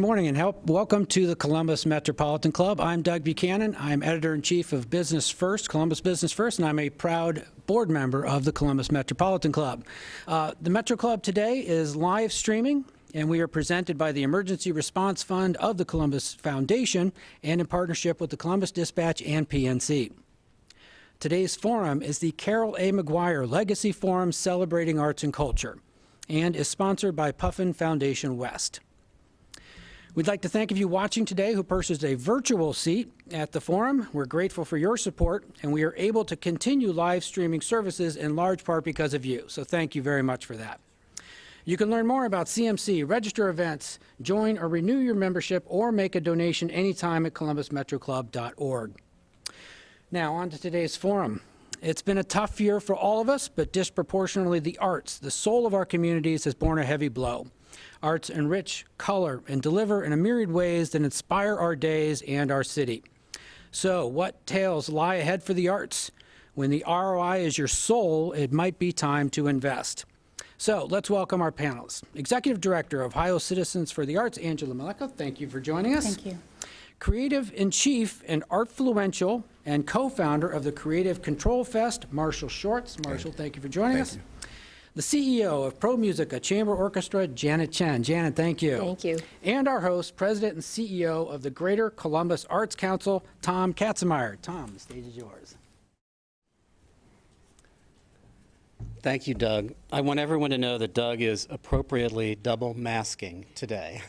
morning and welcome to the Columbus Metropolitan Club. I'm Doug Buchanan. I'm editor-in-chief of Business First, Columbus Business First, and I'm a proud board member of the Columbus Metropolitan Club. The Metro Club today is live streaming, and we are presented by the Emergency Response Fund of the Columbus Foundation and in partnership with the Columbus Dispatch and PNC. Today's forum is the Carol A. McGuire Legacy Forum Celebrating Arts and Culture and is sponsored by Puffin Foundation West. We'd like to thank you watching today who purchased a virtual seat at the forum. We're grateful for your support, and we are able to continue live streaming services in large part because of you. So thank you very much for that. You can learn more about CMC, register events, join or renew your membership, or make a donation anytime at columbusmetroclub.org. Now on to today's forum. It's been a tough year for all of us, but disproportionately the arts, the soul of our communities, has borne a heavy blow. Arts enrich, color, and deliver in a myriad ways that inspire our days and our city. So what tales lie ahead for the arts? When the ROI is your soul, it might be time to invest. So let's welcome our panelists. Executive Director of Ohio Citizens for the Arts, Angela Meleca, thank you for joining us. Thank you. Creative-in-Chief and Artfluential and co-founder of the Creative Control Fest, Marshall Shorts. Marshall, thank you for joining us. You. The CEO of ProMusica Chamber Orchestra, Janet Chen. Janet, thank you. Thank you. And our host, President and CEO of the Greater Columbus Arts Council, Tom Katzenmyer. Tom, the stage is yours. Thank you, Doug. I want everyone to know that Doug is appropriately double masking today.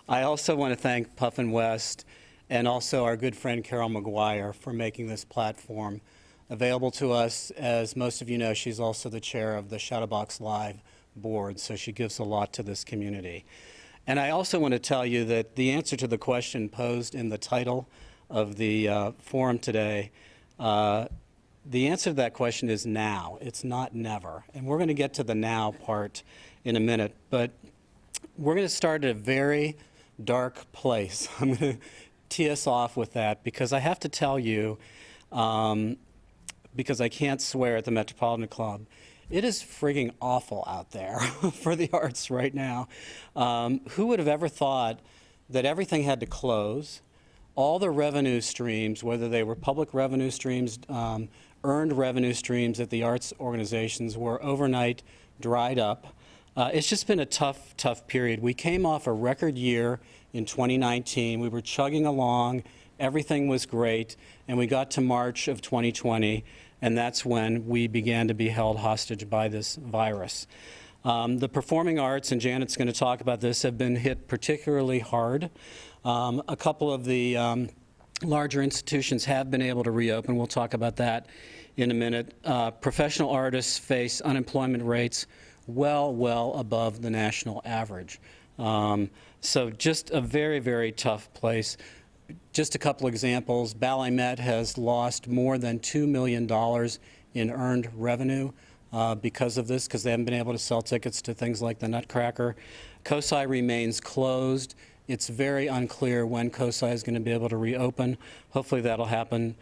I also want to thank Puffin West and also our good friend Carol McGuire for making this platform available to us. As most of you know, she's also the chair of the Shadowbox Live board, so she gives a lot to this community. And I also want to tell you that the answer to the question posed in the title of the forum today, the answer to that question is now. It's not never. And we're going to get to the now part in a minute, but we're going to start at a very dark place. I'm going to tee us off with that because I have to tell you, because I can't swear at the Metropolitan Club, it is frigging awful out there for the arts right now. Who would have ever thought that everything had to close? All the revenue streams, whether they were public revenue streams, earned revenue streams at the arts organizations, were overnight dried up. It's just been a tough, tough period. We came off a record year in 2019. We were chugging along. Everything was great, and we got to March of 2020, and that's when we began to be held hostage by this virus. The performing arts, and Janet's going to talk about this, have been hit particularly hard. A couple of the larger institutions have been able to reopen. We'll talk about that in a minute. Professional artists face unemployment rates well above the national average. So just a very, very tough place. Just a couple examples. Ballet Met has lost more than $2 million in earned revenue because of this, because they haven't been able to sell tickets to things like the Nutcracker. COSI remains closed. It's very unclear when COSI is going to be able to reopen. Hopefully that'll happen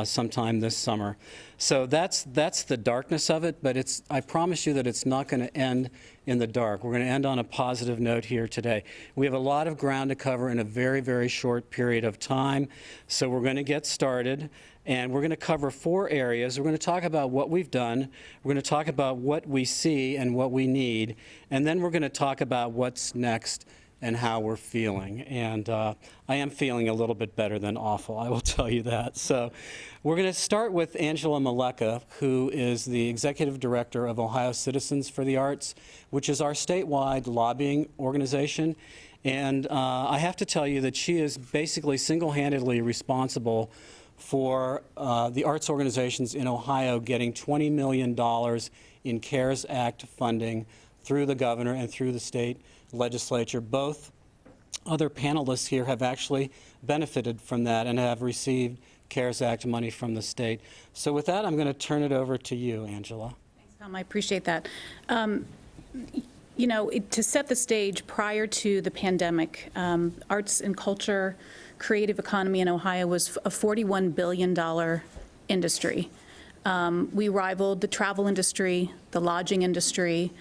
sometime this summer. So that's the darkness of it, but I promise you that it's not going to end in the dark. We're going to end on a positive note here today. We have a lot of ground to cover in a very, very short period of time, so we're going to get started, and we're going to cover 4 areas. We're going to talk about what we've done, we're going to talk about what we see and what we need, and then we're going to talk about what's next and how we're feeling. And I am feeling a little bit better than awful, I will tell you that. So we're going to start with Angela Meleca, who is the Executive Director of Ohio Citizens for the Arts, which is our statewide lobbying organization. And I have to tell you that she is basically single-handedly responsible for the arts organizations in Ohio getting $20 million in CARES Act funding through the governor and through the state legislature. Both other panelists here have actually benefited from that and have received CARES Act money from the state. So with that, I'm going to turn it over to you, Angela. Thanks, Tom. I appreciate that. You know, to set the stage, prior to the pandemic, arts and culture, creative economy in Ohio was a $41 billion industry. We rivaled the travel industry, the lodging industry.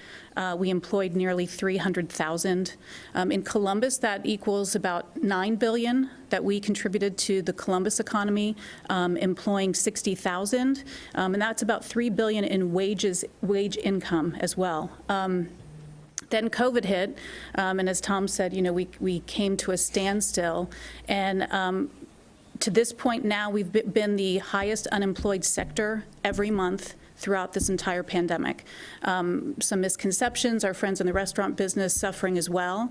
We employed nearly 300,000. In Columbus, that equals about $9 billion that we contributed to the Columbus economy, employing 60,000. And that's about $3 billion in wage income as well. Then COVID hit, and as Tom said, we came to a standstill. And to this point now, we've been the highest unemployed sector every month throughout this entire pandemic. Some misconceptions, our friends in the restaurant business suffering as well.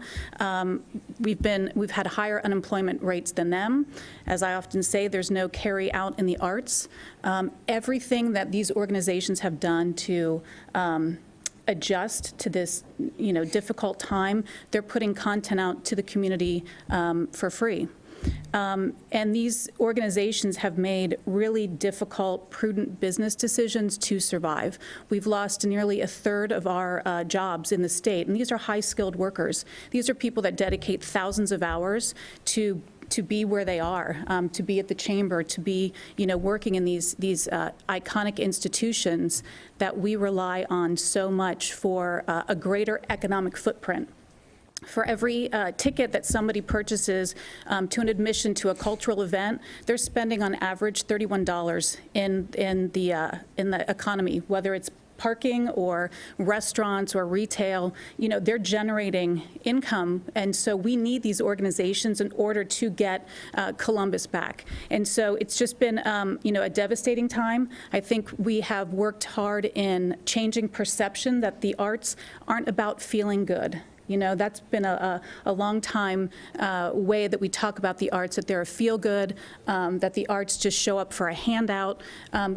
We've had higher unemployment rates than them. As I often say, there's no carry out in the arts. Everything that these organizations have done to adjust to this, difficult time, they're putting content out to the community for free. And these organizations have made really difficult, prudent business decisions to survive. We've lost nearly a third of our jobs in the state, and these are high-skilled workers. These are people that dedicate thousands of hours to be where they are, to be at the chamber, to be, working in these iconic institutions that we rely on so much for a greater economic footprint. For every ticket that somebody purchases to an admission to a cultural event, they're spending on average $31 in the economy, whether it's parking or restaurants or retail. They're generating income, and so we need these organizations in order to get Columbus back. And so it's just been a devastating time. I think we have worked hard in changing perception that the arts aren't about feeling good. That's been a long time way that we talk about the arts, that they're a feel-good, that the arts just show up for a handout.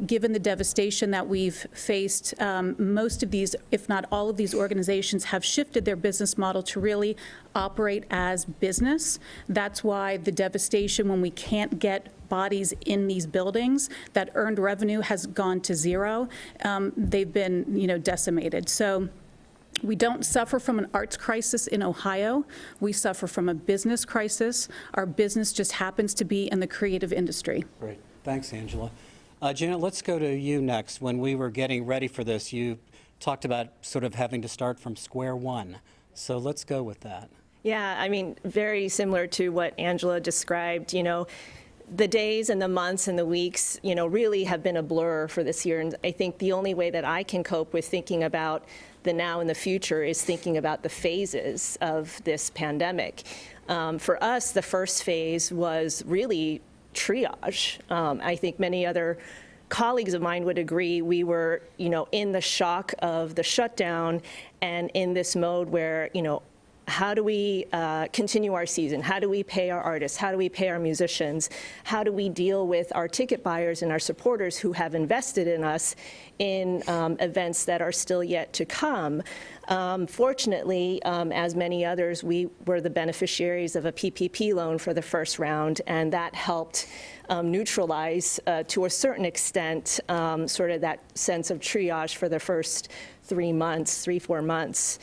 Given the devastation that we've faced, most of these, if not all of these organizations have shifted their business model to really operate as business. That's why the devastation when we can't get bodies in these buildings, that earned revenue has gone to zero. They've been, decimated. So we don't suffer from an arts crisis in Ohio. We suffer from a business crisis. Our business just happens to be in the creative industry. Great. Thanks, Angela. Janet, let's go to you next. When we were getting ready for this, you talked about sort of having to start from square one. So let's go with that. Yeah, very similar to what Angela described. The days and the months and the weeks, really have been a blur for this year. And I think the only way that I can cope with thinking about the now and the future is thinking about the phases of this pandemic. For us, the first phase was really triage. I think many other colleagues of mine would agree. We were, in the shock of the shutdown and in this mode where, how do we continue our season? How do we pay our artists? How do we pay our musicians? How do we deal with our ticket buyers and our supporters who have invested in us in events that are still yet to come? Fortunately, as many others, we were the beneficiaries of a PPP loan for the first round, and that helped neutralize, to a certain extent, sort of that sense of triage for the first 4 months.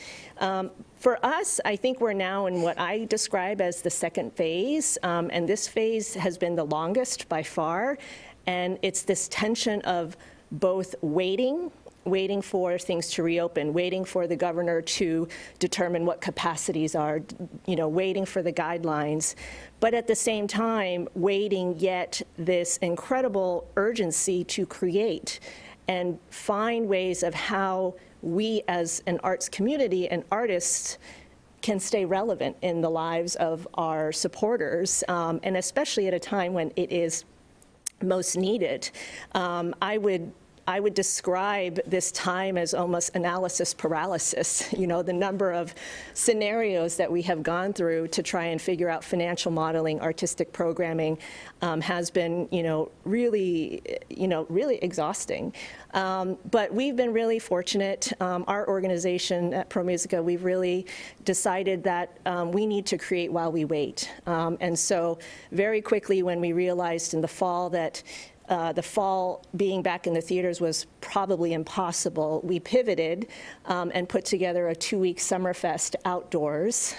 For us, I think we're now in what I describe as the second phase, and this phase has been the longest by far, and it's this tension of both waiting for things to reopen, waiting for the governor to determine what capacities are, waiting for the guidelines, but at the same time, waiting yet this incredible urgency to create and find ways of how we as an arts community and artists can stay relevant in the lives of our supporters, and especially at a time when it is most needed. I would describe this time as almost analysis paralysis. The number of scenarios that we have gone through to try and figure out financial modeling, artistic programming, has been, really exhausting. But we've been really fortunate. Our organization at ProMusica, we've really decided that we need to create while we wait. And so very quickly when we realized in the fall that the fall being back in the theaters was probably impossible, we pivoted and put together a 2-week Summerfest outdoors.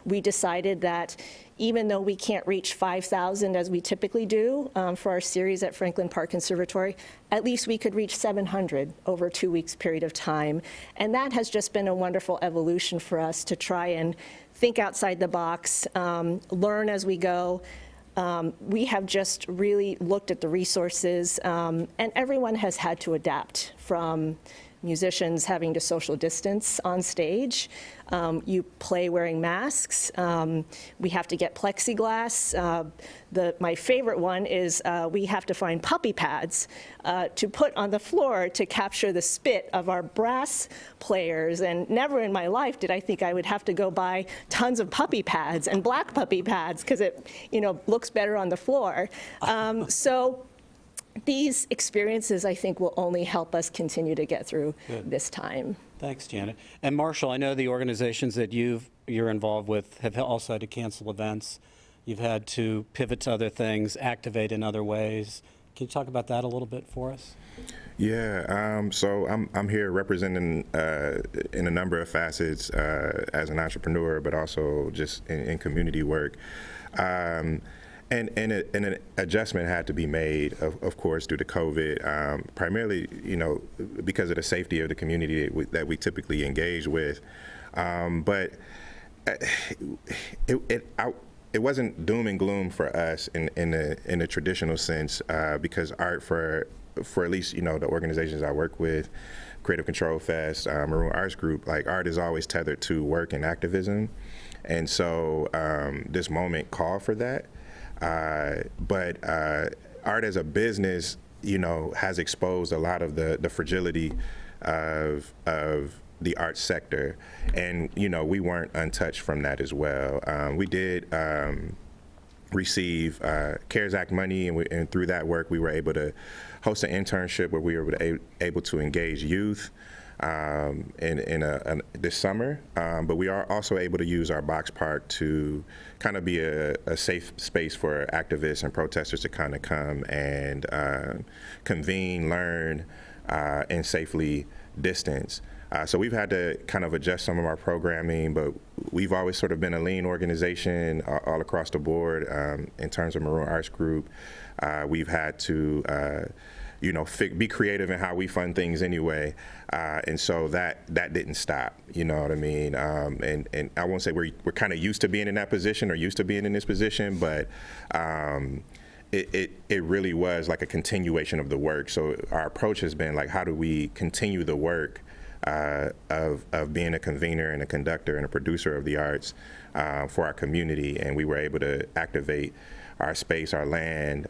We decided that even though we can't reach 5,000 as we typically do for our series at Franklin Park Conservatory, at least we could reach 700 over a 2 weeks period of time. And that has just been a wonderful evolution for us to try and think outside the box, learn as we go. We have just really looked at the resources, and everyone has had to adapt, from musicians having to social distance on stage. You play wearing masks. We have to get plexiglass. My favorite one is we have to find puppy pads to put on the floor to capture the spit of our brass players. And never in my life did I think I would have to go buy tons of puppy pads and black puppy pads because it, looks better on the floor. So these experiences, I think, will only help us continue to get through this time. Thanks, Janet. And Marshall, I know the organizations that you're involved with have also had to cancel events. You've had to pivot to other things, activate in other ways. Can you talk about that a little bit for us? Yeah, so I'm here representing in a number of facets as an entrepreneur, but also just in community work. And an adjustment had to be made, of course, due to COVID, primarily, because of the safety of the community that we typically engage with. But it wasn't doom and gloom for us in the traditional sense, because art for at least, the organizations I work with, Creative Control Fest, Maroon Arts Group, like art is always tethered to work and activism. And so this moment called for that. But art as a business, has exposed a lot of the fragility of the art sector, and we weren't untouched from that as well. We did receive CARES Act money, and through that work, we were able to host an internship where we were able to engage youth this summer, but we are also able to use our box park to kind of be a safe space for activists and protesters to kind of come and convene, learn, and safely distance. So we've had to kind of adjust some of our programming, but we've always sort of been a lean organization all across the board. In terms of Maroon Arts Group, we've had to be creative in how we fund things anyway, and so that didn't stop. You know what I mean? And I won't say we're kind of used to being in that position or used to being in this position, but it really was like a continuation of the work. So our approach has been like, how do we continue the work of being a convener and a conductor and a producer of the arts for our community? And we were able to activate our space, our land,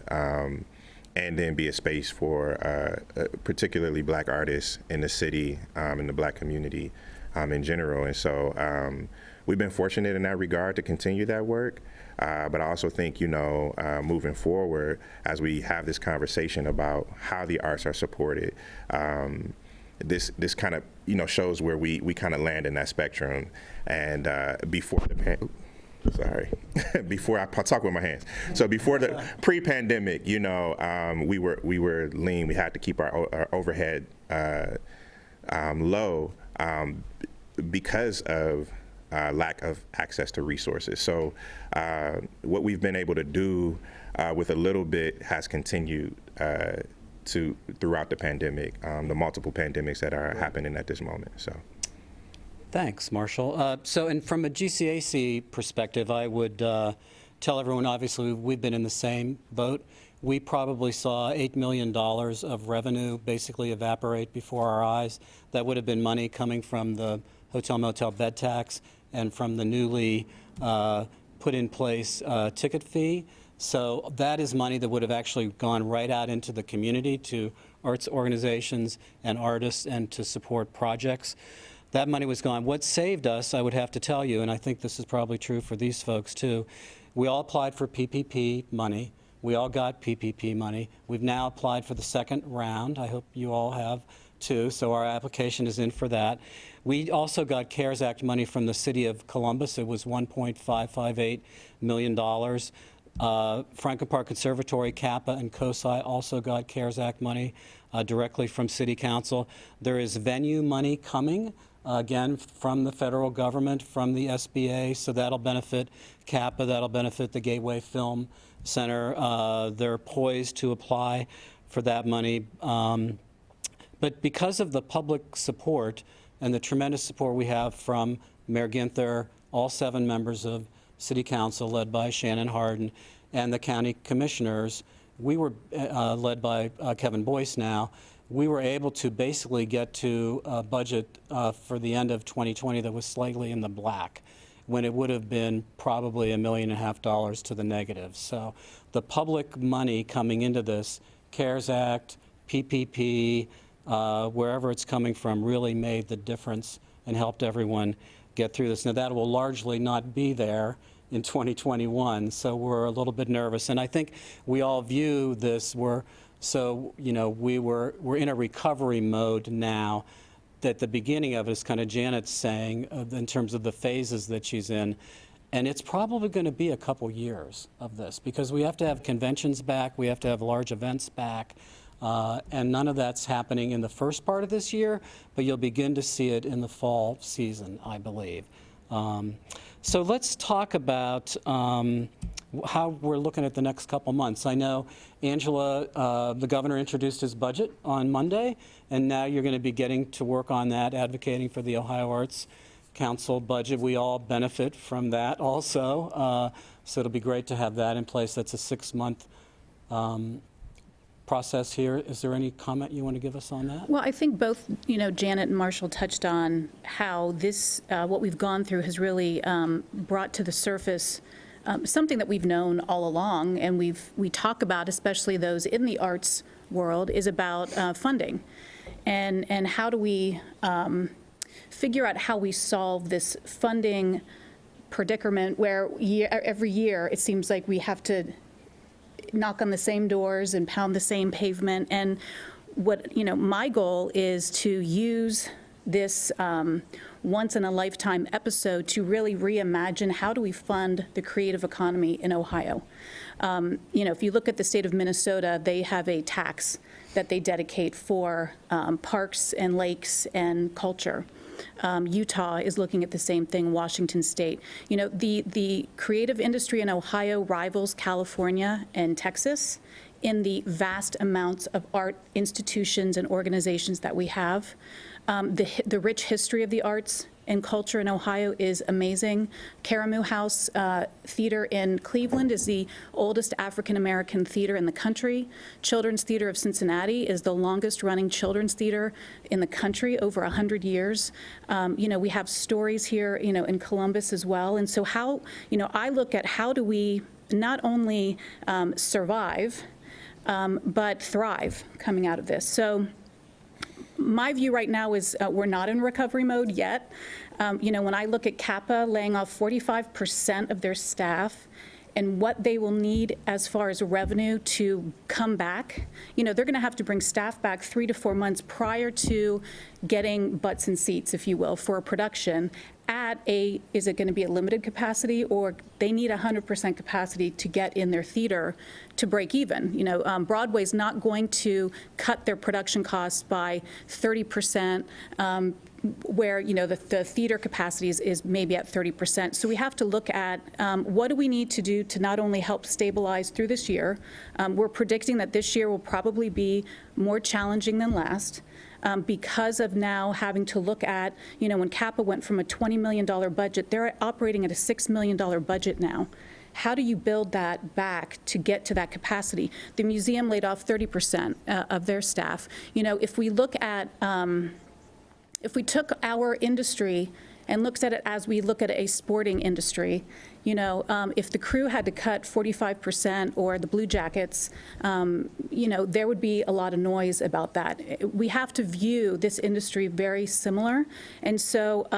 and then be a space for particularly Black artists in the city, in the Black community in general. And so we've been fortunate in that regard to continue that work. But I also think, moving forward, as we have this conversation about how the arts are supported, this kind of, shows where we kind of land in that spectrum. And before the before I talk with my hands. So before the pre-pandemic, we were lean. We had to keep our overhead low because of lack of access to resources. So what we've been able to do with a little bit has continued throughout the pandemic, the multiple pandemics that are happening at this moment. So. Thanks, Marshall. And from a GCAC perspective, I would tell everyone, obviously, we've been in the same boat. We probably saw $8 million of revenue basically evaporate before our eyes. That would have been money coming from the hotel motel bed tax and from the newly put in place ticket fee. So that is money that would have actually gone right out into the community to arts organizations and artists and to support projects. That money was gone. What saved us, I would have to tell you, and I think this is probably true for these folks too, we all applied for PPP money. We all got PPP money. We've now applied for the second round. I hope you all have too, so our application is in for that. We also got CARES Act money from the city of Columbus. It was $1.558 million. Franklin Park Conservatory, Kappa, and COSI also got CARES Act money directly from City Council. There is venue money coming, again, from the federal government, from the SBA, so that'll benefit Kappa, that'll benefit the Gateway Film Center. They're poised to apply for that money. But because of the public support and the tremendous support we have from Mayor Ginther, all 7 members of City Council, led by Shannon Harden, and the county commissioners, we were led by Kevin Boyce now, we were able to basically get to a budget for the end of 2020 that was slightly in the black, when it would have been probably $1.5 million to the negative. So the public money coming into this, CARES Act, PPP, wherever it's coming from, really made the difference and helped everyone get through this. Now, that will largely not be there in 2021, so we're a little bit nervous. And I think we all view this, we're in a recovery mode now. At the beginning of it is kind of Janet's saying, in terms of the phases that she's in, and it's probably going to be a couple years of this, because we have to have conventions back, we have to have large events back, and none of that's happening in the first part of this year, but you'll begin to see it in the fall season, I believe. So let's talk about how we're looking at the next couple months. I know Angela, the governor, introduced his budget on Monday, and now you're going to be getting to work on that, advocating for the Ohio Arts Council budget. We all benefit from that also, so it'll be great to have that in place. That's a 6-month process here. Is there any comment you want to give us on that? Well, I think both, Janet and Marshall touched on how this, what we've gone through has really brought to the surface something that we've known all along, and we talk about, especially those in the arts world, is about funding. And how do we figure out how we solve this funding predicament where every year it seems like we have to knock on the same doors and pound the same pavement. And what, my goal is to use this once-in-a-lifetime episode to really reimagine how do we fund the creative economy in Ohio. If you look at the state of Minnesota, they have a tax that they dedicate for parks and lakes and culture. Utah is looking at the same thing, Washington State. The creative industry in Ohio rivals California and Texas in the vast amounts of art institutions and organizations that we have. The rich history of the arts and culture in Ohio is amazing. Karamu House Theater in Cleveland is the oldest African-American theater in the country. Children's Theater of Cincinnati is the longest-running children's theater in the country, over 100 years. We have stories here, in Columbus as well. And so I look at how do we not only survive, but thrive coming out of this. So my view right now is we're not in recovery mode yet. When I look at Kappa laying off 45% of their staff and what they will need as far as revenue to come back, they're going to have to bring staff back 3 to 4 months prior to getting butts and seats, if you will, for a production is it going to be a limited capacity, or they need 100% capacity to get in their theater to break even. Broadway's not going to cut their production costs by 30%, where, the theater capacity is maybe at 30%. So we have to look at what do we need to do to not only help stabilize through this year. We're predicting that this year will probably be more challenging than last. Because of now having to look at, when Kappa went from a $20 million budget, they're operating at a $6 million budget now. How do you build that back to get to that capacity? The museum laid off 30% of their staff. If we look at, if we took our industry and looked at it as we look at a sporting industry, if the Crew had to cut 45% or the Blue Jackets, there would be a lot of noise about that. We have to view this industry very similar. And so,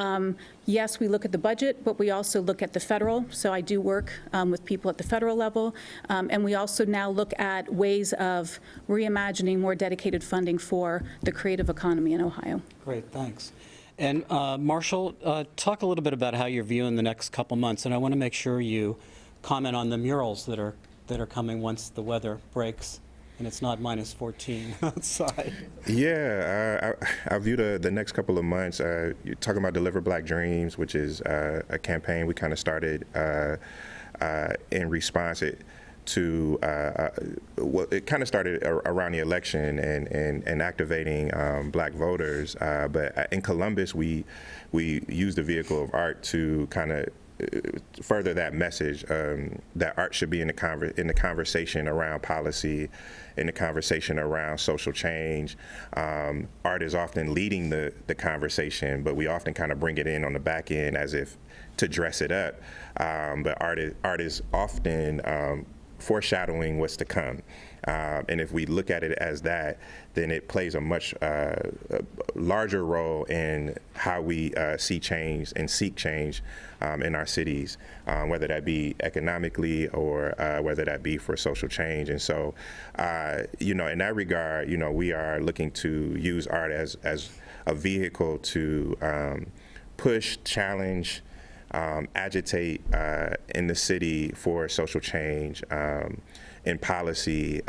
yes, we look at the budget, but we also look at the federal. So I do work with people at the federal level. And we also now look at ways of reimagining more dedicated funding for the creative economy in Ohio. Great, thanks. And Marshall, talk a little bit about how you're viewing the next couple months, and I want to make sure you comment on the murals that are that are coming once the weather breaks and it's not minus 14 outside? Yeah, I view the next couple of months. You're talking about Deliver Black Dreams, which is a campaign we kind of started in response to well, it kind of started around the election and activating Black voters. But in Columbus, we used the vehicle of art to kind of further that message that art should be in the conversation around policy, in the conversation around social change. Art is often leading the conversation, but we often kind of bring it in on the back end as if to dress it up. But art is often foreshadowing what's to come. And if we look at it as that, then it plays a much larger role in how we see change and seek change in our cities, whether that be economically or whether that be for social change. And so, in that regard, we are looking to use art as a vehicle to push, challenge, agitate in the city for social change, in policy,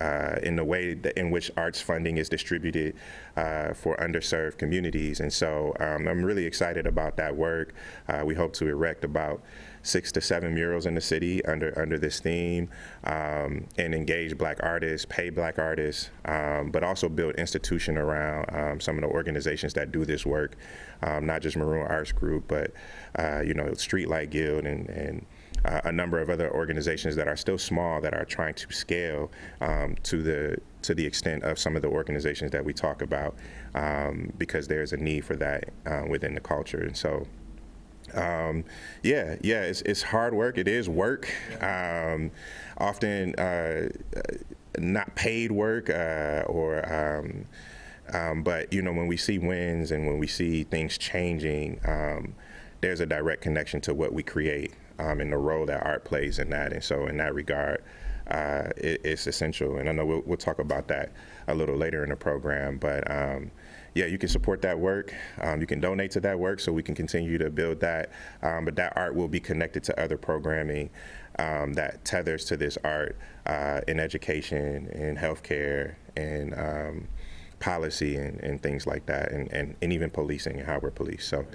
in the way in which arts funding is distributed for underserved communities. And so I'm really excited about that work. We hope to erect about 6 to 7 murals in the city under this theme, and engage Black artists, pay Black artists, but also build institution around some of the organizations that do this work, not just Maroon Arts Group, but Streetlight Guild and a number of other organizations that are still small that are trying to scale to the extent of some of the organizations that we talk about, because there's a need for that within the culture. And so, it's hard work. It is work. Often not paid work, but when we see wins and when we see things changing, there's a direct connection to what we create and the role that art plays in that. And so in that regard, it's essential. And I know we'll talk about that a little later in the program, but you can support that work. You can donate to that work so we can continue to build that. But that art will be connected to other programming that tethers to this art in education, in healthcare, in policy and things like that, and even policing and how we're policed. So,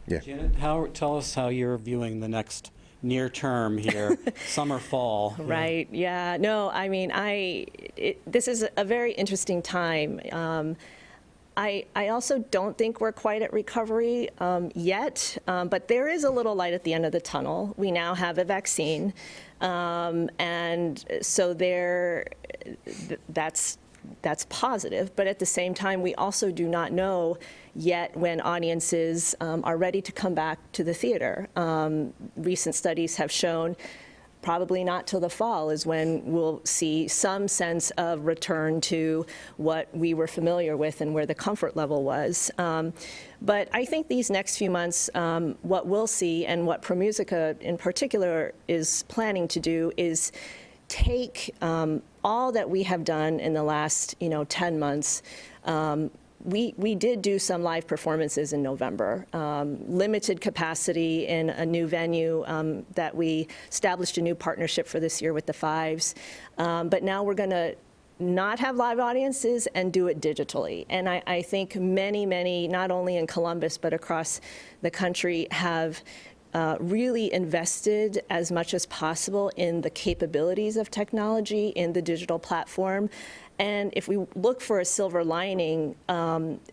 Janet, tell us how you're viewing the next near term here, summer, fall. Right, yeah. No, I mean, this is a very interesting time. I also don't think we're quite at recovery yet, but there is a little light at the end of the tunnel. We now have a vaccine, and so that's positive. But at the same time, we also do not know yet when audiences are ready to come back to the theater. Recent studies have shown probably not till the fall is when we'll see some sense of return to what we were familiar with and where the comfort level was. But I think these next few months, what we'll see and what ProMusica in particular is planning to do is take all that we have done in the last 10 months. We did do some live performances in November, limited capacity in a new venue that we established a new partnership for this year with the Fives. But now we're going to not have live audiences and do it digitally. And I think many, not only in Columbus, but across the country have really invested as much as possible in the capabilities of technology in the digital platform. And if we look for a silver lining,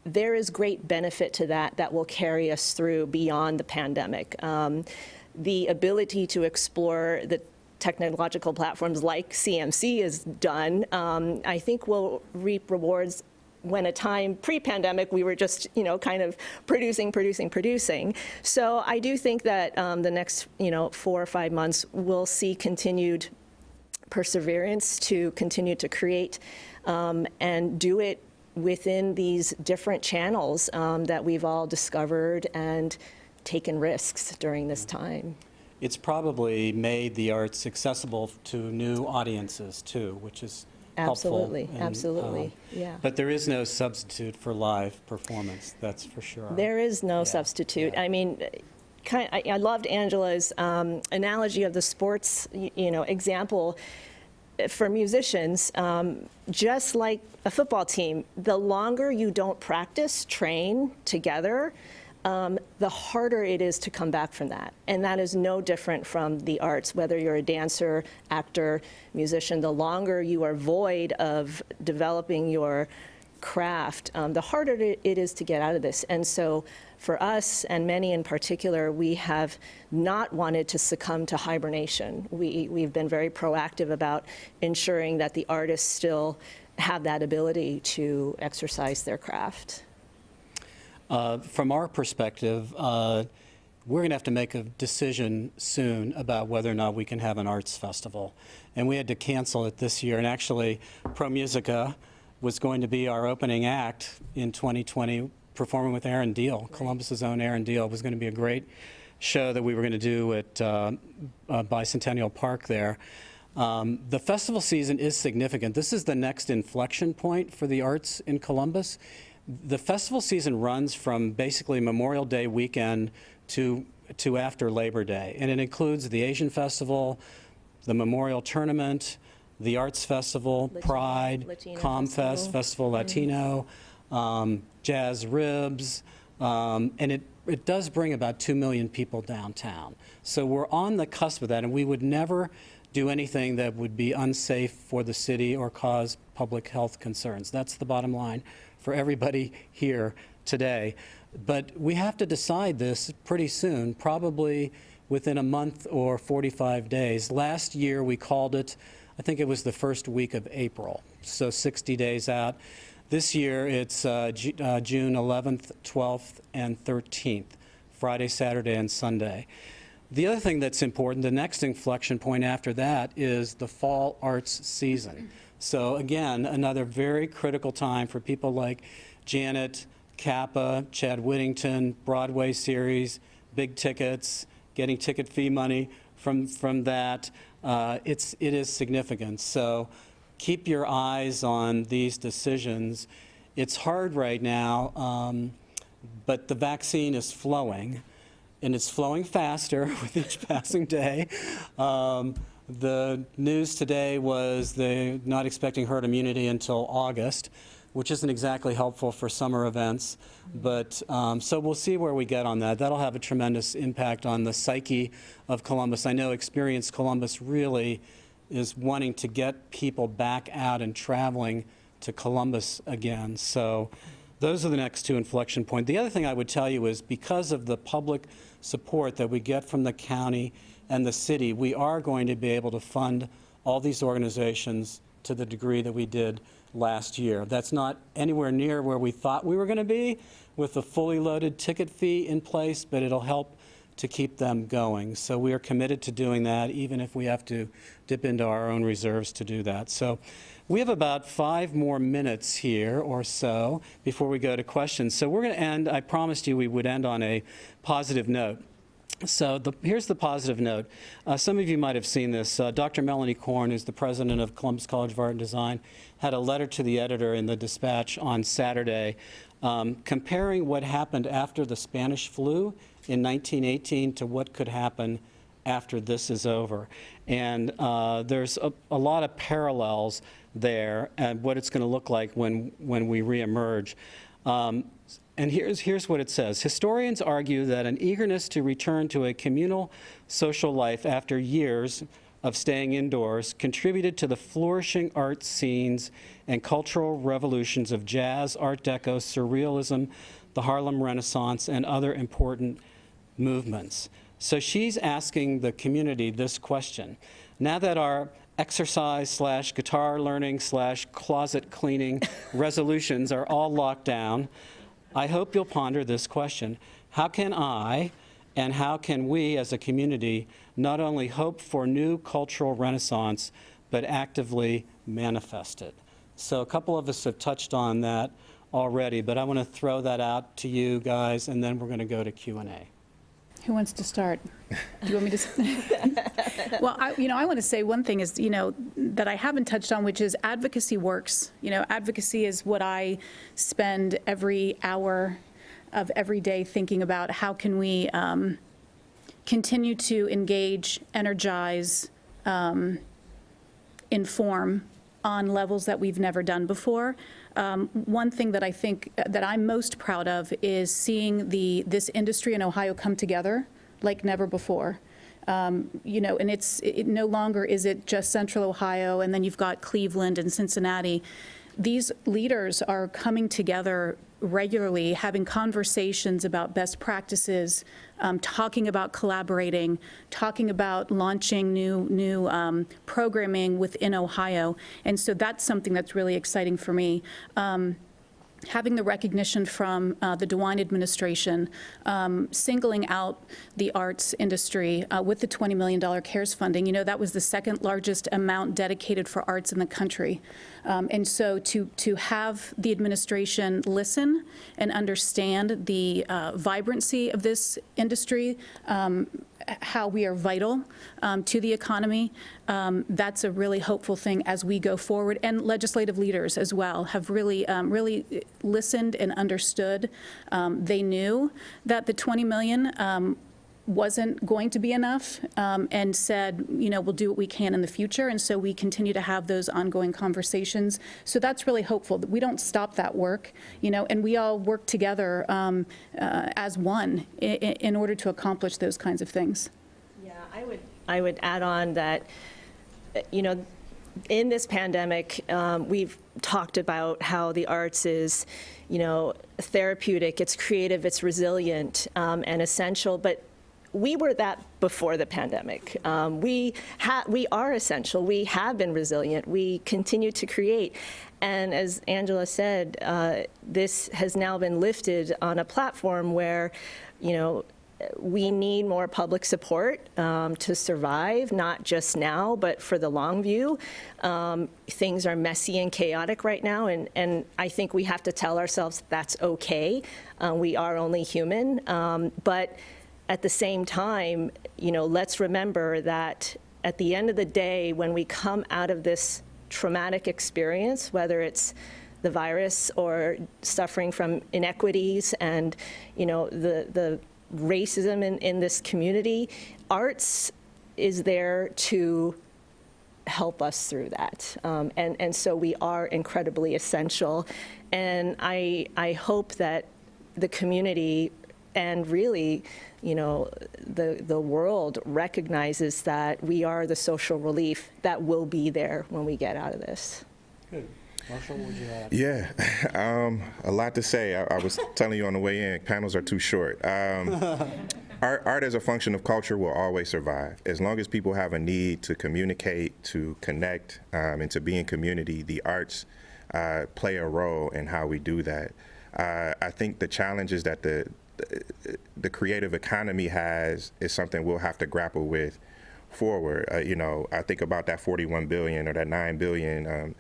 there is great benefit to that will carry us through beyond the pandemic. The ability to explore the technological platforms like CMC is done, I think will reap rewards when a time pre-pandemic we were just, kind of producing. So I do think that the next, 4 or 5 months we'll see continued perseverance to continue to create and do it within these different channels that we've all discovered and taken risks during this time. It's probably made the arts accessible to new audiences too, which is Absolutely, helpful. absolutely, yeah. But there is no substitute for live performance, that's for sure. There is no substitute. Yeah. I mean, I loved Angela's analogy of the sports, example. For musicians, just like a football team, the longer you don't practice, train together, the harder it is to come back from that. And that is no different from the arts, whether you're a dancer, actor, musician. The longer you are void of developing your craft, the harder it is to get out of this. And so for us, and many in particular, we have not wanted to succumb to hibernation. We've been very proactive about ensuring that the artists still have that ability to exercise their craft. From our perspective, we're going to have to make a decision soon about whether or not we can have an arts festival. And we had to cancel it this year. And actually, ProMusica was going to be our opening act in 2020, performing with Aaron Deal. Right. Columbus's own Aaron Deal was going to be a great show that we were going to do at Bicentennial Park there. The festival season is significant. This is the next inflection point for the arts in Columbus. The festival season runs from basically Memorial Day weekend to after Labor Day, and it includes the Asian Festival, the Memorial Tournament, the Arts Festival, Pride, ComFest, Festival Latino, Jazz Ribs, and it does bring about 2 million people downtown. So we're on the cusp of that, and we would never do anything that would be unsafe for the city or cause public health concerns. That's the bottom line for everybody here today. But we have to decide this pretty soon, probably within a month or 45 days. Last year we called it, I think it was the first week of April, so 60 days out. This year it's June 11th, 12th, and 13th, Friday, Saturday, and Sunday. The other thing that's important, the next inflection point after that is the fall arts season. So again, another very critical time for people like Janet, Kappa, Chad Whittington, Broadway series, big tickets, getting ticket fee money from that. It is significant. So keep your eyes on these decisions. It's hard right now, but the vaccine is flowing, and it's flowing faster with each passing day. The news today was they're not expecting herd immunity until August, which isn't exactly helpful for summer events. But so we'll see where we get on that. That'll have a tremendous impact on the psyche of Columbus. I know Experience Columbus really is wanting to get people back out and traveling to Columbus again. So those are the next two inflection points. The other thing I would tell you is because of the public support that we get from the county and the city, we are going to be able to fund all these organizations to the degree that we did last year. That's not anywhere near where we thought we were going to be with the fully loaded ticket fee in place, but it'll help to keep them going. So we are committed to doing that, even if we have to dip into our own reserves to do that. So we have about 5 more minutes here or so before we go to questions. So we're going to end, I promised you we would end on a positive note. So here's the positive note. Some of you might have seen this. Dr. Melanie Korn, who's the president of Columbus College of Art and Design, had a letter to the editor in the Dispatch on Saturday comparing what happened after the Spanish flu in 1918 to what could happen after this is over. And there's a lot of parallels there and what it's going to look like when we reemerge. And here's what it says. Historians argue that an eagerness to return to a communal social life after years of staying indoors contributed to the flourishing art scenes and cultural revolutions of jazz, Art Deco, Surrealism, the Harlem Renaissance, and other important movements. So she's asking the community this question. Now that our exercise/guitar learning/closet cleaning resolutions are all locked down, I hope you'll ponder this question. How can I and how can we as a community not only hope for new cultural renaissance, but actively manifest it? So a couple of us have touched on that already, but I want to throw that out to you guys, and then we're going to go to Q&A. Who wants to start? Do you want me to? Well, I want to say one thing is, that I haven't touched on, which is advocacy works. Advocacy is what I spend every hour of every day thinking about. How can we continue to engage, energize, inform on levels that we've never done before. One thing that I think that I'm most proud of is seeing this industry in Ohio come together like never before. You know, and it no longer is it just Central Ohio, and then you've got Cleveland and Cincinnati. These leaders are coming together regularly, having conversations about best practices, talking about collaborating, talking about launching new programming within Ohio. And so that's something that's really exciting for me. Having the recognition from the DeWine administration, singling out the arts industry with the $20 million CARES funding. You know, that was the second largest amount dedicated for arts in the country. And so to have the administration listen and understand the vibrancy of this industry, how we are vital to the economy, that's a really hopeful thing as we go forward. And legislative leaders as well have really listened and understood. They knew that the 20 million wasn't going to be enough, and said, you know, we'll do what we can in the future. And so we continue to have those ongoing conversations. So that's really hopeful that we don't stop that work, you know, and we all work together as one in order to accomplish those kinds of things. Yeah, I would add on that, you know, in this pandemic, we've talked about how the arts is, you know, therapeutic, it's creative, it's resilient, and essential, but we were that before the pandemic. We are essential. We have been resilient. We continue to create. And as Angela said, this has now been lifted on a platform where, you know, we need more public support to survive, not just now, but for the long view. Things are messy and chaotic right now, and I think we have to tell ourselves that's okay. We are only human, but at the same time, you know, let's remember that at the end of the day, when we come out of this traumatic experience, whether it's the virus or suffering from inequities and, you know, the racism in this community, arts is there to help us through that. And so we are incredibly essential. And I hope that the community and really, you know, the world recognizes that we are the social relief that will be there when we get out of this. Good. Marshall, what would you add? Yeah, a lot to say. I was telling you on the way in, panels are too short. Art as a function of culture will always survive. As long as people have a need to communicate, to connect, and to be in community, the arts play a role in how we do that. I think the challenges that the creative economy has is something we'll have to grapple with forward. You know, I think about that 41 billion or that 9 billion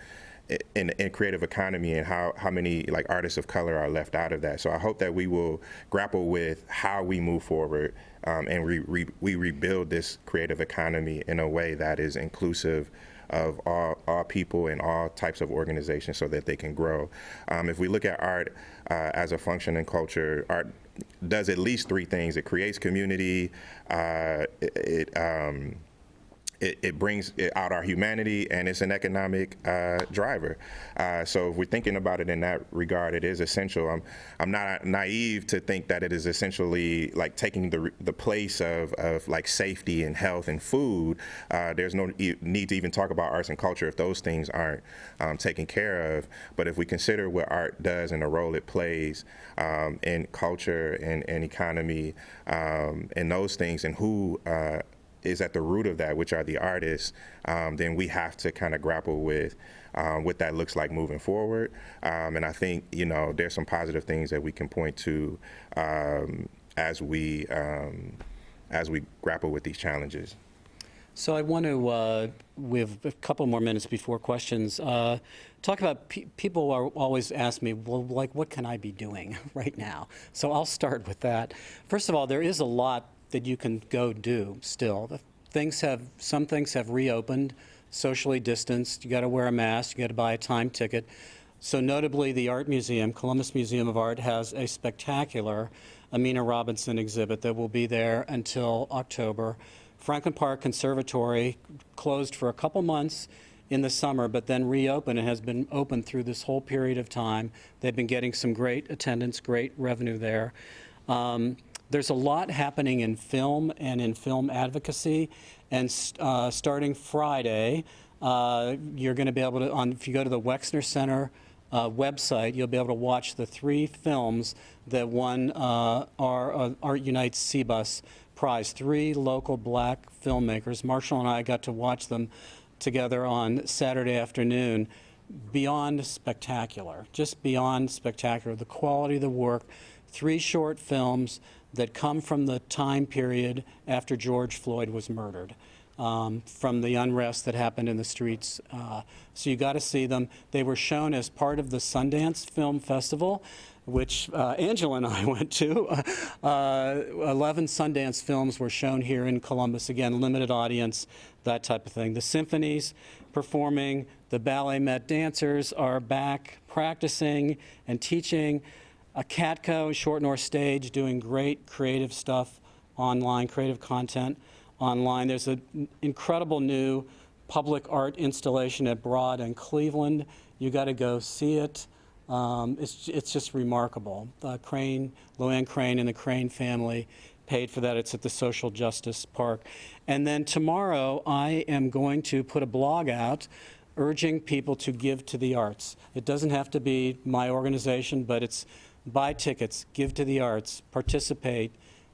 in creative economy and how many like artists of color are left out of that. So I hope that we will grapple with how we move forward and we rebuild this creative economy in a way that is inclusive of all people and all types of organizations so that they can grow. If we look at art as a function in culture, art does at least three things. It creates community, it brings out our humanity, and it's an economic driver. So if we're thinking about it in that regard, it is essential. I'm not naive to think that it is essentially like taking the place of like safety and health and food. There's no need to even talk about arts and culture if those things aren't taken care of. But if we consider what art does and the role it plays in culture and economy and those things, and who is at the root of that, which are the artists, then we have to kind of grapple with what that looks like moving forward. And I think, you know, there's some positive things that we can point to as we grapple with these challenges. So I want to, we have a couple more minutes before questions, talk about people are always ask me, well, like, what can I be doing right now? So I'll start with that. First of all, there is a lot that you can go do still. Some things have reopened, socially distanced, you got to wear a mask, you got to buy a time ticket. So notably, the Art Museum, Columbus Museum of Art, has a spectacular Amina Robinson exhibit that will be there until October. Franklin Park Conservatory closed for a couple months in the summer, but then reopened and has been open through this whole period of time. They've been getting some great attendance, great revenue there. There's a lot happening in film and in film advocacy, and starting Friday, you're going to be able to, if you go to the Wexner Center website, you'll be able to watch the 3 films that won our Art Unite's CBUS Prize. 3 local black filmmakers. Marshall and I got to watch them together on Saturday afternoon. Beyond spectacular, just beyond spectacular. The quality of the work, 3 short films that come from the time period after George Floyd was murdered, from the unrest that happened in the streets. So you got to see them. They were shown as part of the Sundance Film Festival, which Angela and I went to. 11 Sundance films were shown here in Columbus. Again, limited audience, that type of thing. The symphonies performing, the ballet met dancers are back practicing and teaching. Catco, Short North Stage, doing great creative stuff online, creative content online. There's an incredible new public art installation at Broad in Cleveland. You got to go see it. It's just remarkable. Luann Crane and the Crane family paid for that. It's at the Social Justice Park. And then tomorrow, I am going to put a blog out urging people to give to the arts. It doesn't have to be my organization, but it's buy tickets, give to the arts, participate.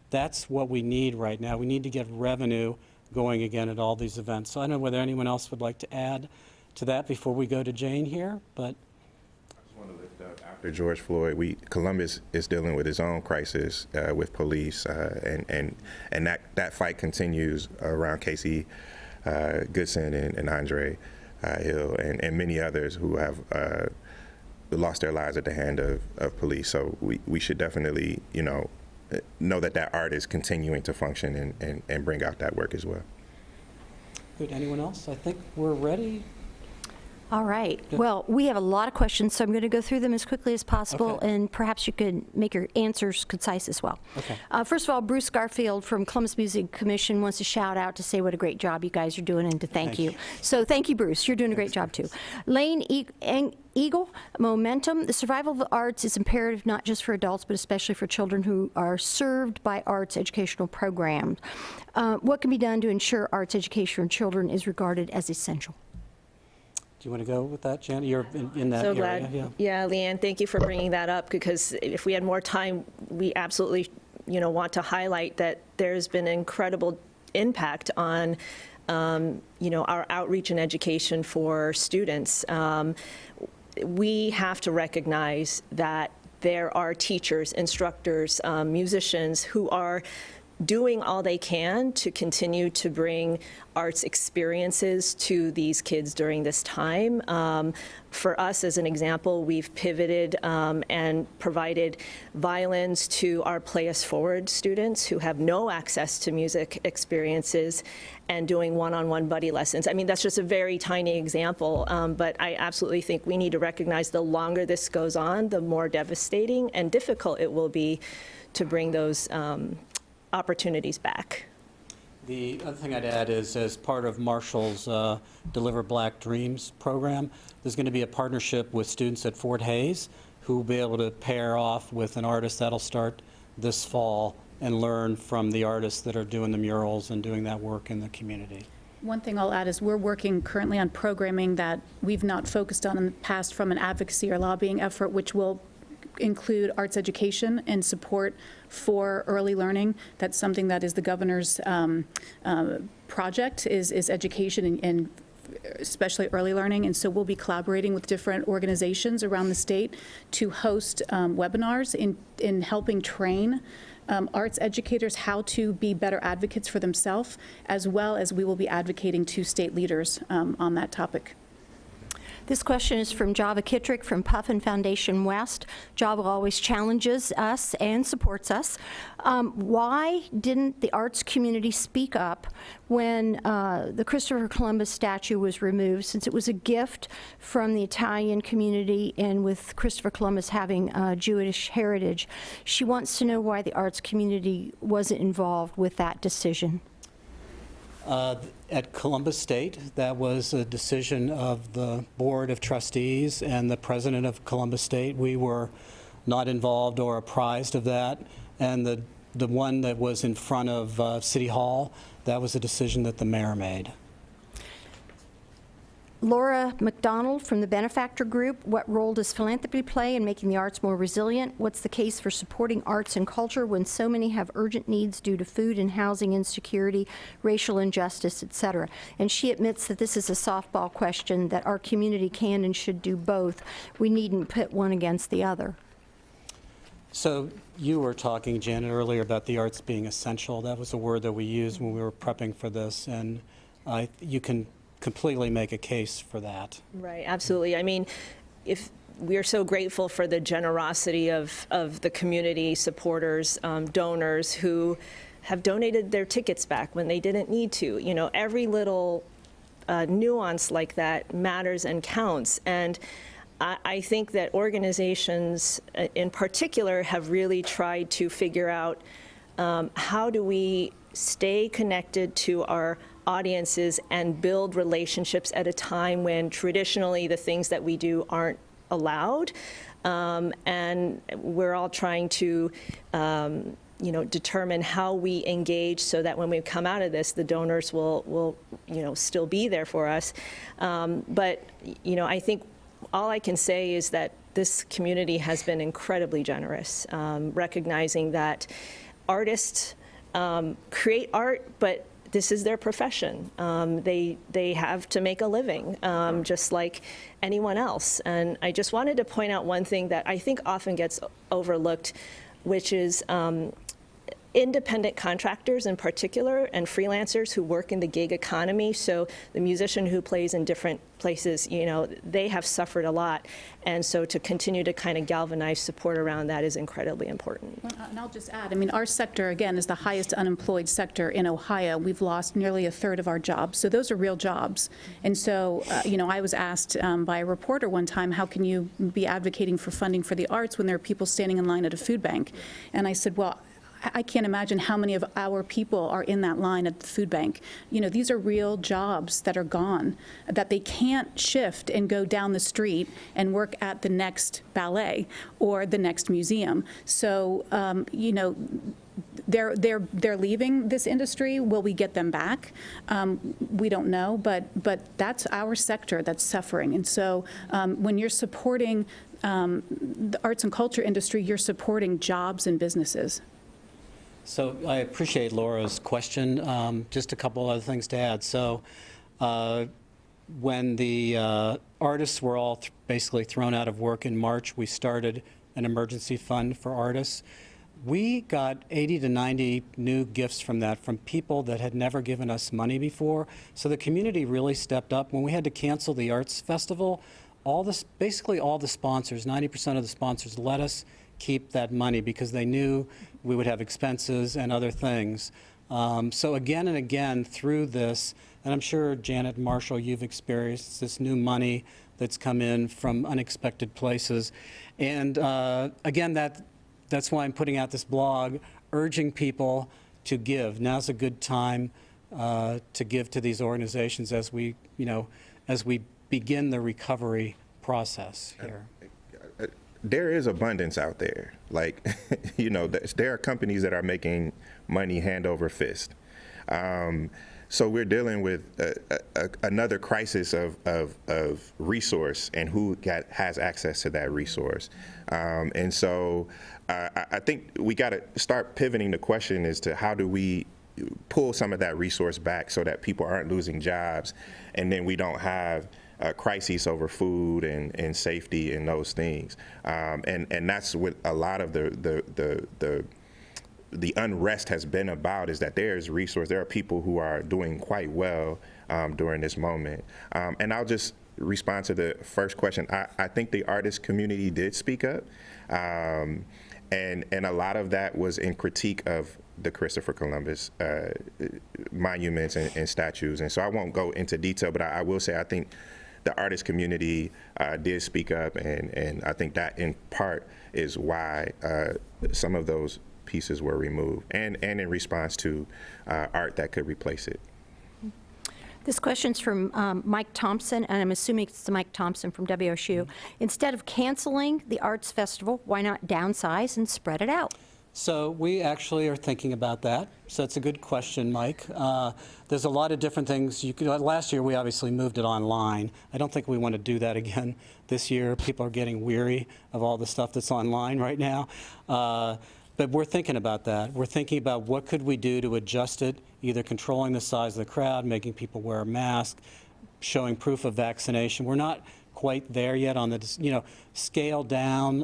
That's what we need right now. We need to get revenue going again at all these events. So I don't know whether anyone else would like to add to that before we go to Jane here, but Want to lift up, after George Floyd, Columbus is dealing with its own crisis with police, and that fight continues around Casey Goodson and Andre Hill and many others who have lost their lives at the hand of police. So we should definitely, know that art is continuing to function and bring out that work as well. good. Anyone else? I think we're ready. All right. Well, we have a lot of questions, so I'm going to go through them as quickly as possible, Okay. and perhaps you could make your answers concise as well. Okay. First of all, Bruce Garfield from Columbus Music Commission wants to shout out to say what a great job you guys are doing and to thank you. So thank you, Bruce. You're doing a great job, too. Lane Eagle, Momentum. The survival of the arts is imperative not just for adults, but especially for children who are served by arts educational programs. What can be done to ensure arts education for children is regarded as essential? Do you want to go with that, Janet? You're in that So area. glad. Yeah, Leanne, thank you for bringing that up, because if we had more time, we absolutely, want to highlight that there's been incredible impact on, our outreach and education for students. We have to recognize that there are teachers, instructors, musicians who are doing all they can to continue to bring arts experiences to these kids during this time. For us, as an example, we've pivoted and provided violins to our Play Us Forward students who have no access to music experiences and doing one-on-one buddy lessons. I mean, that's just a very tiny example, but I absolutely think we need to recognize the longer this goes on, the more devastating and difficult it will be to bring those opportunities back. The other thing I'd add is, as part of Marshall's Deliver Black Dreams program, there's going to be a partnership with students at Fort Hayes who will be able to pair off with an artist that'll start this fall and learn from the artists that are doing the murals and doing that work in the community. One thing I'll add is we're working currently on programming that we've not focused on in the past from an advocacy or lobbying effort, which will include arts education and support for early learning. That's something that is the governor's project, is education and especially early learning. And so we'll be collaborating with different organizations around the state to host webinars in helping train arts educators how to be better advocates for themselves, as well as we will be advocating to state leaders on that topic. This question is from Java Kittrick from Puffin Foundation West. Java always challenges us and supports us. Why didn't the arts community speak up when the Christopher Columbus statue was removed, since it was a gift from the Italian community, and with Christopher Columbus having Jewish heritage? She wants to know why the arts community wasn't involved with that decision. At Columbus State, that was a decision of the Board of Trustees and the President of Columbus State. We were not involved or apprised of that. And the one that was in front of City Hall, that was a decision that the mayor made. Laura McDonald from the Benefactor Group, what role does philanthropy play in making the arts more resilient? What's the case for supporting arts and culture when so many have urgent needs due to food and housing insecurity, racial injustice, et cetera? And she admits that this is a softball question, that our community can and should do both. We needn't pit one against the other. So you were talking, Janet, earlier about the arts being essential. That was a word that we used when we were prepping for this, and you can completely make a case for that. Right, absolutely. I mean, if we are so grateful for the generosity of the community supporters, donors who have donated their tickets back when they didn't need to. You know, every little nuance like that matters and counts. And I think that organizations in particular have really tried to figure out how do we stay connected to our audiences and build relationships at a time when traditionally the things that we do aren't allowed. And we're all trying to determine how we engage so that when we come out of this, the donors will still be there for us. But I think all I can say is that this community has been incredibly generous, recognizing that artists create art, but this is their profession. They have to make a living, just like anyone else. And I just wanted to point out one thing that I think often gets overlooked, which is independent contractors in particular and freelancers who work in the gig economy. So the musician who plays in different places, they have suffered a lot. And so to continue to kind of galvanize support around that is incredibly important. And I'll just add, I mean, our sector, again, is the highest unemployed sector in Ohio. We've lost nearly a third of our jobs. So those are real jobs. And so, I was asked by a reporter one time, how can you be advocating for funding for the arts when there are people standing in line at a food bank? And I said, well, I can't imagine how many of our people are in that line at the food bank. These are real jobs that are gone, that they can't shift and go down the street and work at the next ballet or the next museum. So, they're leaving this industry. Will we get them back? We don't know, but that's our sector that's suffering. And so when you're supporting the arts and culture industry, you're supporting jobs and businesses. So I appreciate Laura's question. Just a couple other things to add. So when the artists were all basically thrown out of work in March, we started an emergency fund for artists. We got 80 to 90 new gifts from that, from people that had never given us money before. So the community really stepped up. When we had to cancel the arts festival, basically all the sponsors, 90% of the sponsors, let us keep that money because they knew we would have expenses and other things. So again and again through this, and I'm sure Janet and Marshall, you've experienced this new money that's come in from unexpected places. And again, that's why I'm putting out this blog, urging people to give. Now's a good time to give to these organizations as we begin the recovery process here. There is abundance out there. Like, there are companies that are making money hand over fist. So we're dealing with another crisis of resource and who has access to that resource. And so I think we got to start pivoting the question as to how do we pull some of that resource back so that people aren't losing jobs, and then we don't have crises over food and safety and those things. And that's what a lot of the unrest has been about, is that there's resource. There are people who are doing quite well during this moment. And I'll just respond to the first question, I think the artist community did speak up, and a lot of that was in critique of the Christopher Columbus monuments and statues. And so I won't go into detail, but I will say I think the artist community did speak up, and I think that in part is why some of those pieces were removed, and in response to art that could replace it. This question's from Mike Thompson, and I'm assuming it's Mike Thompson from WSU. Instead of canceling the Arts Festival, why not downsize and spread it out? So we actually are thinking about that. So it's a good question, Mike. There's a lot of different things. Last year, we obviously moved it online. I don't think we want to do that again this year. People are getting weary of all the stuff that's online right now. But we're thinking about that. We're thinking about what could we do to adjust it, either controlling the size of the crowd, making people wear a mask, showing proof of vaccination. We're not quite there yet on the, scale down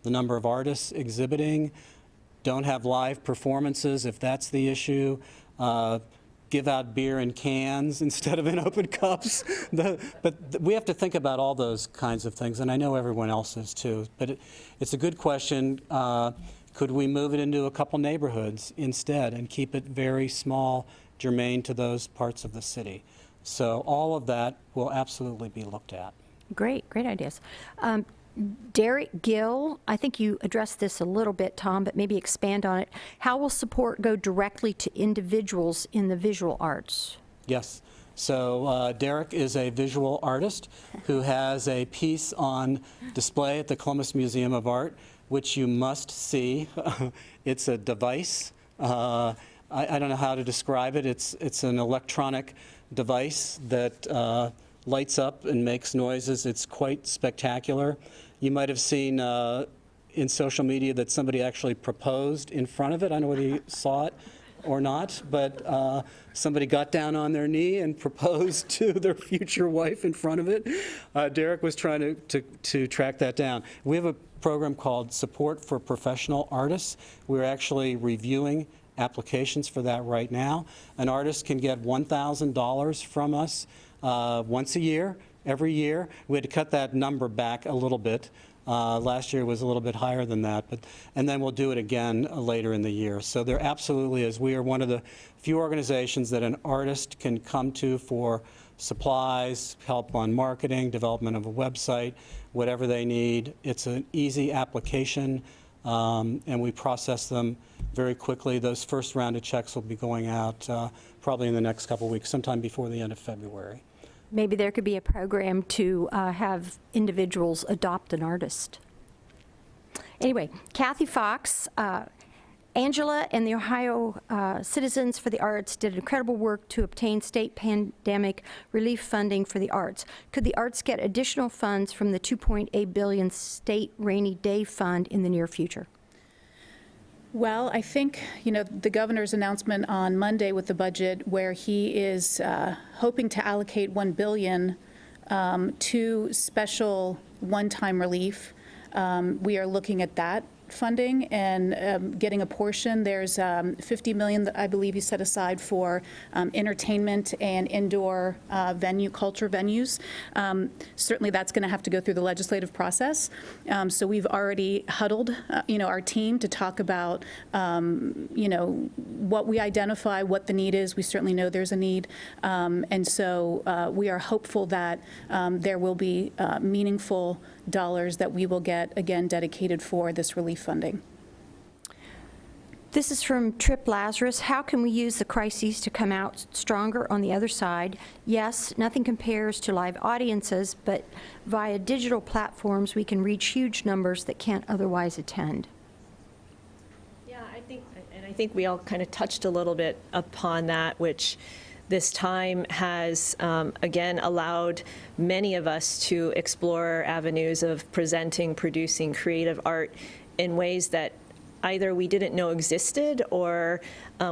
the number of artists exhibiting. Don't have live performances if that's the issue. Give out beer in cans instead of in open cups. But we have to think about all those kinds of things, and I know everyone else is too. But it's a good question. Could we move it into a couple neighborhoods instead and keep it very small, germane to those parts of the city? So all of that will absolutely be looked at. Great ideas. Derek Gill, I think you addressed this a little bit, Tom, but maybe expand on it. How will support go directly to individuals in the visual arts? Yes. So Derek is a visual artist who has a piece on display at the Columbus Museum of Art, which you must see. It's a device. I don't know how to describe it. It's an electronic device that lights up and makes noises. It's quite spectacular. You might have seen in social media that somebody actually proposed in front of it. I don't know whether you saw it or not, but somebody got down on their knee and proposed to their future wife in front of it. Derek was trying to track that down. We have a program called Support for Professional Artists. We're actually reviewing applications for that right now. An artist can get $1,000 from us once a year, every year. We had to cut that number back a little bit. Last year was a little bit higher than that, and then we'll do it again later in the year. So there absolutely is. We are one of the few organizations that an artist can come to for supplies, help on marketing, development of a website, whatever they need. It's an easy application, and we process them very quickly. Those first round of checks will be going out probably in the next couple of weeks, sometime before the end of February. Maybe there could be a program to have individuals adopt an artist. Anyway, Kathy Fox, Angela and the Ohio Citizens for the Arts did incredible work to obtain state pandemic relief funding for the arts. Could the arts get additional funds from the $2.8 billion state rainy day fund in the near future? Well, I think, the governor's announcement on Monday with the budget where he is hoping to allocate $1 billion to special one-time relief. We are looking at that funding and getting a portion. There's $50 million that I believe he set aside for entertainment and indoor culture venues. Certainly that's going to have to go through the legislative process. So we've already huddled, our team to talk about, what we identify, what the need is. We certainly know there's a need. And so we are hopeful that there will be meaningful dollars that we will get, again, dedicated for this relief funding. This is from Trip Lazarus. How can we use the crises to come out stronger on the other side? Yes, nothing compares to live audiences, but via digital platforms, we can reach huge numbers that can't otherwise attend. Yeah, I think we all kind of touched a little bit upon that, which this time has, again, allowed many of us to explore avenues of presenting, producing creative art in ways that either we didn't know existed or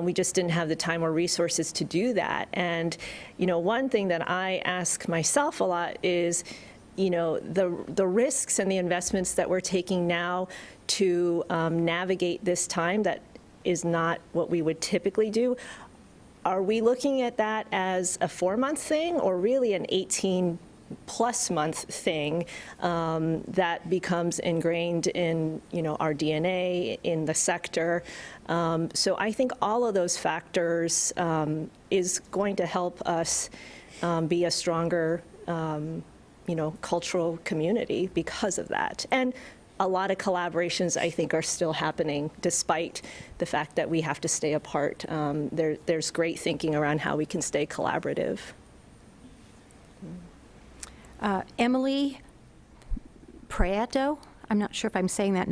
we just didn't have the time or resources to do that. And, one thing that I ask myself a lot is, the risks and the investments that we're taking now to navigate this time that is not what we would typically do. Are we looking at that as a 4-month thing or really an 18 plus month thing that becomes ingrained in, our DNA, in the sector. So I think all of those factors is going to help us be a stronger, cultural community because of that. And a lot of collaborations, I think, are still happening despite the fact that we have to stay apart. There's great thinking around how we can stay collaborative. Emily Prieto, I'm not sure if I'm saying that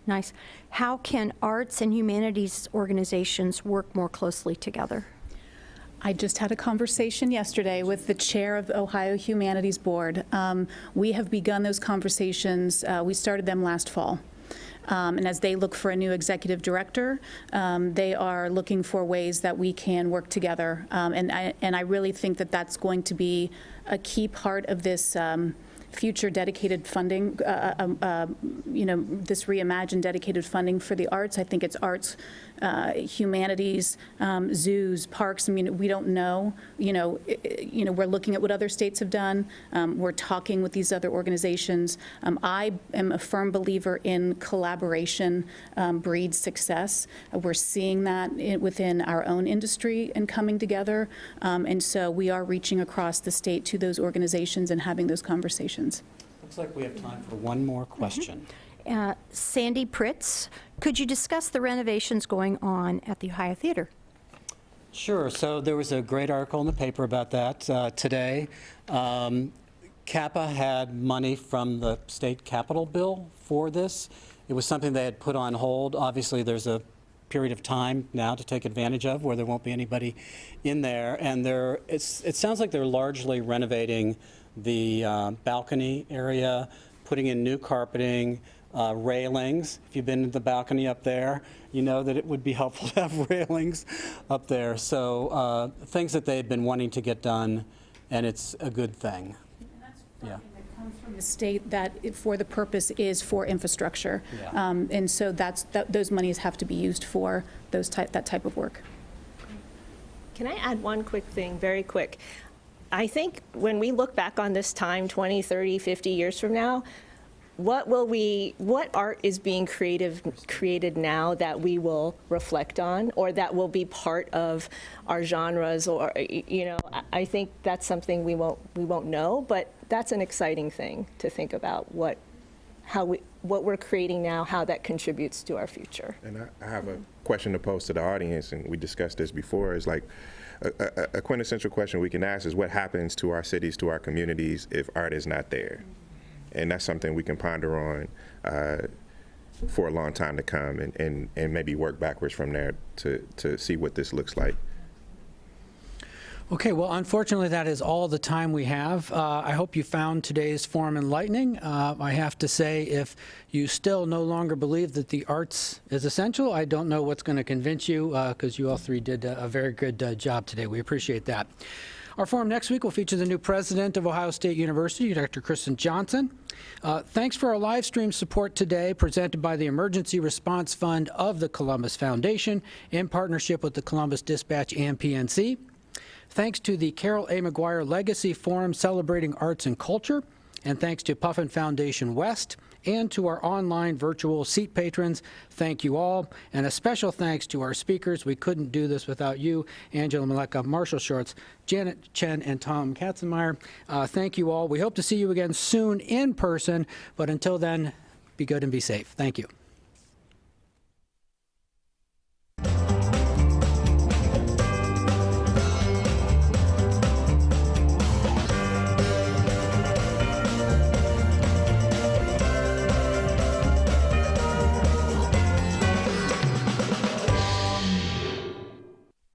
nice. How can arts and humanities organizations work more closely together? I just had a conversation yesterday with the chair of the Ohio Humanities Board. We have begun those conversations. We started them last fall. And as they look for a new executive director, they are looking for ways that we can work together. And I really think that that's going to be a key part of this future dedicated funding, this reimagined dedicated funding for the arts. I think it's arts, humanities, zoos, parks. I mean, we don't know. We're looking at what other states have done. We're talking with these other organizations. I am a firm believer in collaboration breeds success. We're seeing that within our own industry and coming together. And so we are reaching across the state to those organizations and having those conversations. Looks like we have time for one more question. Sandy Pritz, could you discuss the renovations going on at the Ohio Theater? Sure. So there was a great article in the paper about that today. CAPA had money from the state capital bill for this. It was something they had put on hold. Obviously, there's a period of time now to take advantage of where there won't be anybody in there. And it sounds like they're largely renovating the balcony area, putting in new carpeting, railings. If you've been to the balcony up there, you know that it would be helpful to have railings up there. So things that they've been wanting to get done, and it's a good thing. And that's funding that comes from the state that, for the purpose, is for infrastructure. Yeah. And so those monies have to be used for that type of work. Can I add one quick thing, very quick? I think when we look back on this time 20, 30, 50 years from now, what art is being created now that we will reflect on, or that will be part of our genres, or I think that's something we won't know, but that's an exciting thing to think about, what we're creating now, how that contributes to our future. And I have a question to pose to the audience, and we discussed this before, is like, a quintessential question we can ask is what happens to our cities, to our communities, if art is not there? And that's something we can ponder on for a long time to come, and maybe work backwards from there to see what this looks like. Okay, well, unfortunately, that is all the time we have. I hope you found today's forum enlightening. I have to say, if you still no longer believe that the arts is essential, I don't know what's going to convince you, because you all three did a very good job today. We appreciate that. Our forum next week will feature the new president of Ohio State University, Dr. Kristen Johnson. Thanks for our live stream support today, presented by the Emergency Response Fund of the Columbus Foundation in partnership with the Columbus Dispatch and PNC. Thanks to the Carol A. McGuire Legacy Forum celebrating arts and culture, and thanks to Puffin Foundation West, and to our online virtual seat patrons. Thank you all, and a special thanks to our speakers. We couldn't do this without you, Angela Meleca, Marshall Shorts, Janet Chen, and Tom Katzenmyer. Thank you all. We hope to see you again soon in person, but until then, be good and be safe. Thank you.